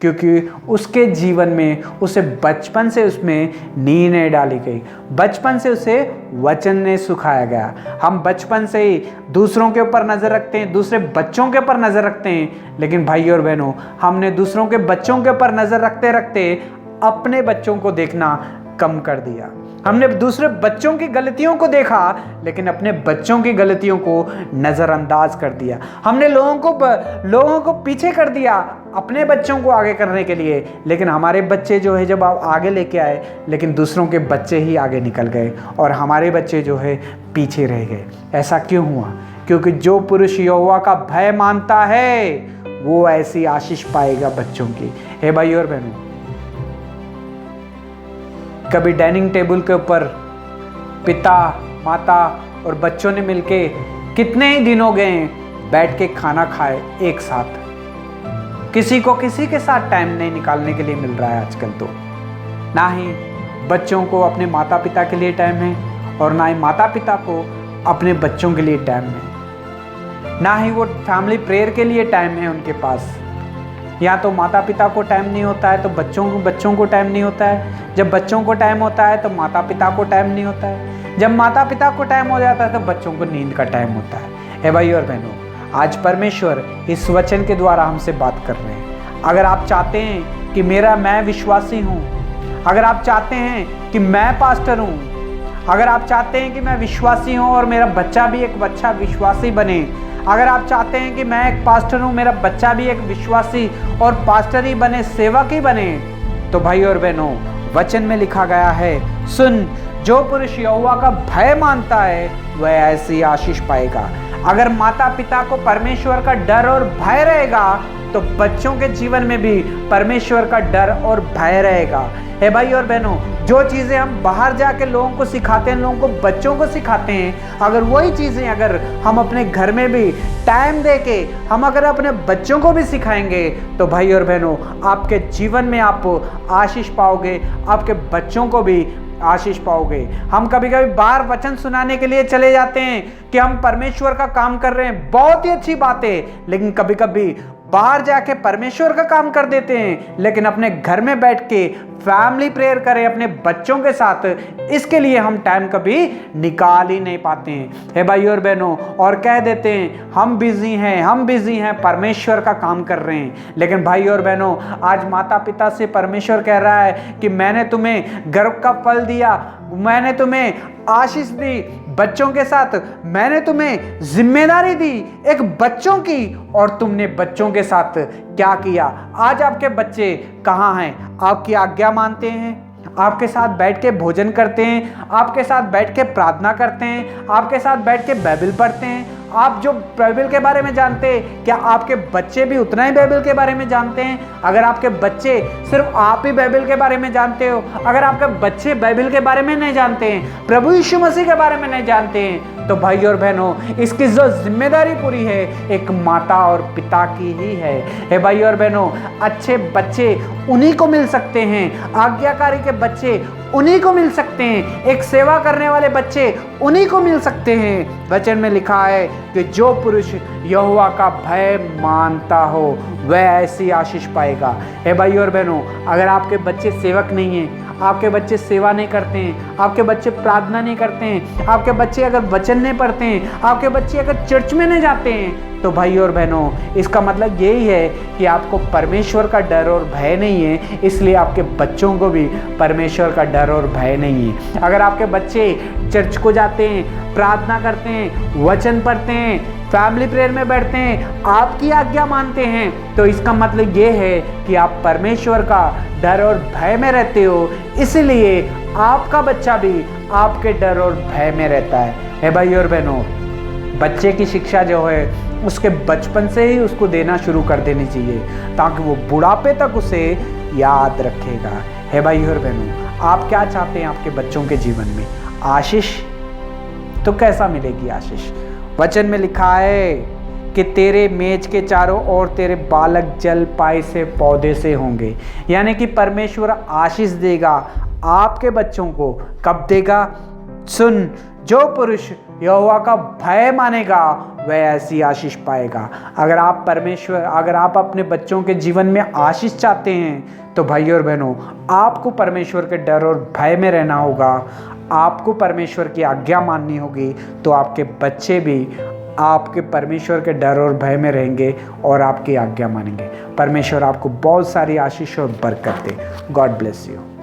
क्योंकि उसके जीवन में उसे बचपन से उसमें नींव नहीं डाली गई, बचपन से उसे वचन ने सिखाया गया। हम बचपन से ही दूसरों के ऊपर नज़र रखते हैं, दूसरे बच्चों के ऊपर नज़र रखते हैं, लेकिन भाई और बहनों, हमने दूसरों के बच्चों के ऊपर नज़र रखते रखते अपने बच्चों को देखना कम कर दिया। हमने दूसरे बच्चों की गलतियों को देखा, लेकिन अपने बच्चों की गलतियों को नज़रअंदाज कर दिया। हमने लोगों को पीछे कर दिया अपने बच्चों को आगे करने के लिए, लेकिन हमारे बच्चे जो है जब आप आगे लेके आए, लेकिन दूसरों के बच्चे ही आगे निकल गए और हमारे बच्चे जो है पीछे रह गए। ऐसा क्यों हुआ? क्योंकि जो पुरुष यहोवा का भय मानता है वो ऐसी आशीष पाएगा बच्चों की। हे भाई और बहनों, कभी डाइनिंग टेबल के ऊपर पिता, माता और बच्चों ने मिलके कितने ही दिन हो गए बैठ के खाना खाए एक साथ। किसी को किसी के साथ टाइम नहीं निकालने के लिए मिल रहा है आजकल। तो ना ही बच्चों को अपने माता पिता के लिए टाइम है और ना ही माता पिता को अपने बच्चों के लिए टाइम है, ना ही वो फैमिली प्रेयर के लिए टाइम है उनके पास। या तो माता पिता को टाइम नहीं होता है तो बच्चों को टाइम नहीं होता है, जब बच्चों को टाइम होता है तो माता पिता को टाइम नहीं होता है, जब माता पिता को टाइम हो जाता है तो बच्चों को नींद का टाइम होता है। हे भाई और बहनों, आज परमेश्वर इस वचन के द्वारा हमसे बात कर रहे हैं। अगर आप चाहते हैं कि मैं विश्वासी हूँ, अगर आप चाहते हैं कि मैं पास्टर हूँ, अगर आप चाहते हैं कि मैं विश्वासी हूँ और मेरा बच्चा भी एक अच्छा विश्वासी बने, अगर आप चाहते हैं कि मैं एक पास्टर हूँ, मेरा बच्चा भी एक विश्वासी और पास्टर ही बने, सेवक ही बने, तो भाई और बहनों, वचन में लिखा गया है, सुन, जो पुरुष यहोवा का भय मानता है वह ऐसी आशीष पाएगा। अगर माता पिता को परमेश्वर का डर और भय रहेगा तो बच्चों के जीवन में भी परमेश्वर का डर और भय रहेगा। हे भाई और बहनों, जो चीज़ें हम बाहर जाके लोगों को सिखाते हैं, लोगों को बच्चों को सिखाते हैं, अगर वही चीज़ें अगर हम अपने घर में भी टाइम देके हम अगर अपने बच्चों को भी सिखाएंगे तो भाई और बहनों, आपके जीवन में आप आशीष पाओगे, आपके बच्चों को भी आशीष पाओगे। हम कभी कभी बाहर वचन सुनाने के लिए चले जाते हैं कि हम परमेश्वर का काम कर रहे हैं, बहुत ही अच्छी बात है, लेकिन कभी कभी बाहर जाके परमेश्वर का काम कर देते हैं, लेकिन अपने घर में बैठ के फैमिली प्रेयर करें अपने बच्चों के साथ, इसके लिए हम टाइम कभी निकाल ही नहीं पाते हैं। हे भाई और बहनों, और कह देते हैं हम बिजी हैं, परमेश्वर का काम कर रहे हैं। लेकिन भाई और बहनों, आज माता पिता से परमेश्वर कह रहा है कि मैंने तुम्हें गर्भ का फल दिया, मैंने तुम्हें आशीष दी, बच्चों के साथ मैंने तुम्हें जिम्मेदारी दी एक बच्चों की, और तुमने बच्चों के साथ क्या किया? आज आपके बच्चे कहाँ हैं? आपकी आज्ञा मानते हैं, आपके साथ बैठ के भोजन करते हैं, आपके साथ बैठ के प्रार्थना करते हैं, आपके साथ बैठ के बाइबल पढ़ते हैं। आप जो बाइबल के बारे में जानते हैं, क्या आपके बच्चे भी उतना ही बाइबल के बारे में जानते हैं? अगर आपके बच्चे सिर्फ आप ही बाइबल के बारे में जानते हो, अगर आपके बच्चे बाइबल के बारे में नहीं जानते हैं, प्रभु यीशु मसीह के बारे में नहीं जानते हैं, तो भाई और बहनों, इसकी जो जिम्मेदारी पूरी है एक माता और पिता की ही है। हे भाई और बहनों, अच्छे बच्चे उन्हीं को मिल सकते हैं, आज्ञाकारी के बच्चे उन्हीं को मिल सकते हैं, एक सेवा करने वाले बच्चे उन्हीं को मिल सकते हैं। वचन में लिखा है कि जो पुरुष यहोवा का भय मानता हो वह ऐसी आशीष पाएगा। हे भाई और बहनों, अगर आपके बच्चे सेवक नहीं हैं, आपके बच्चे सेवा नहीं करते हैं, आपके बच्चे प्रार्थना नहीं करते हैं, आपके बच्चे अगर वचन नहीं पढ़ते हैं, आपके बच्चे अगर चर्च में नहीं जाते हैं, तो भाई और बहनों, इसका मतलब यही है कि आपको परमेश्वर का डर और भय नहीं है, इसलिए आपके बच्चों को भी परमेश्वर का डर और भय नहीं है। अगर आपके बच्चे चर्च को जाते हैं, प्रार्थना करते हैं, वचन पढ़ते हैं, फैमिली प्रेयर में बैठते हैं, आपकी आज्ञा मानते हैं, तो इसका मतलब ये है कि आप परमेश्वर का डर और भय में रहते हो, इसलिए आपका बच्चा भी आपके डर और भय में रहता है। हे भाई और बहनों, बच्चे की शिक्षा जो है उसके बचपन से ही उसको देना शुरू कर देनी चाहिए, ताकि वो बुढ़ापे तक उसे याद रखेगा। हे भाई और बहनों, आप क्या चाहते हैं आपके बच्चों के जीवन में? आशीष? तो कैसा मिलेगी आशीष? वचन में लिखा है कि तेरे मेज के चारों ओर तेरे बालक जल पाई से पौधे से होंगे, यानी कि परमेश्वर आशीष देगा आपके बच्चों को। कब देगा? सुन, जो पुरुष यहोवा का भय मानेगा वह ऐसी आशीष पाएगा। अगर आप अपने बच्चों के जीवन में आशीष चाहते हैं तो भाइयों और बहनों, आपको परमेश्वर के डर और भय में रहना होगा। आपको परमेश्वर की आज्ञा माननी होगी, तो आपके बच्चे भी आपके परमेश्वर के डर और भय में रहेंगे और आपकी आज्ञा मानेंगे। परमेश्वर आपको बहुत सारी आशीष और बरकत दे। God bless you.